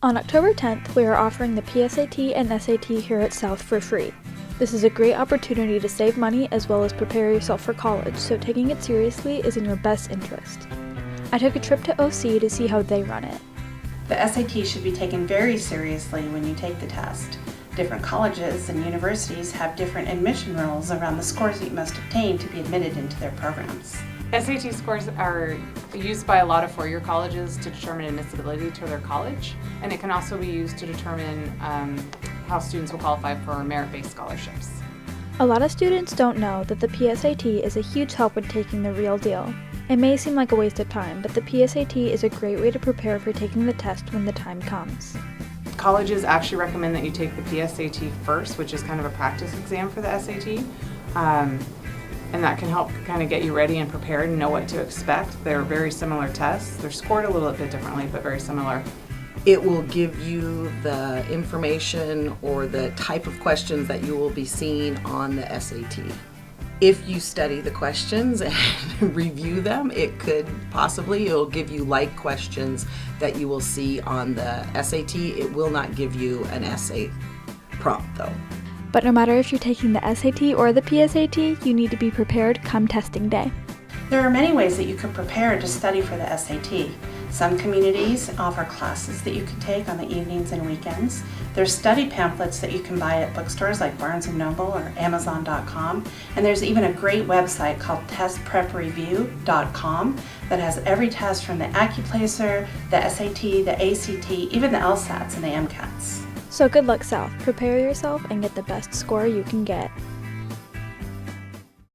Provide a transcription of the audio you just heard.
On October 10th, we are offering the PSAT and SAT here at South for free. This is a great opportunity to save money as well as prepare yourself for college, so taking it seriously is in your best interest. I took a trip to OC to see how they run it. The SAT should be taken very seriously when you take the test. Different colleges and universities have different admission rules around the scores that you must obtain to be admitted into their programs. SAT scores are used by a lot of four-year colleges to determine admissibility to their college, and it can also be used to determine how students will qualify for merit-based scholarships. A lot of students don't know that the PSAT is a huge help when taking the real deal. It may seem like a waste of time, but the PSAT is a great way to prepare for taking the test when the time comes. Colleges actually recommend that you take the PSAT first, which is kind of a practice exam for the SAT. And that can help kind of get you ready and prepared and know what to expect. They're very similar tests. They're scored a little bit differently, but very similar. It will give you the information or the type of questions that you will be seeing on the SAT. If you study the questions and review them, it'll give you like questions that you will see on the SAT. It will not give you an essay prompt though. But no matter if you're taking the SAT or the PSAT, you need to be prepared come testing day. There are many ways that you could prepare to study for the SAT. Some communities offer classes that you can take on the evenings and weekends. There's study pamphlets that you can buy at bookstores like Barnes & Noble or Amazon.com. And there's even a great website called testprepreview.com that has every test from the Accuplacer, the SAT, the ACT, even the LSATs and the MCATs. So good luck, South. Prepare yourself and get the best score you can get.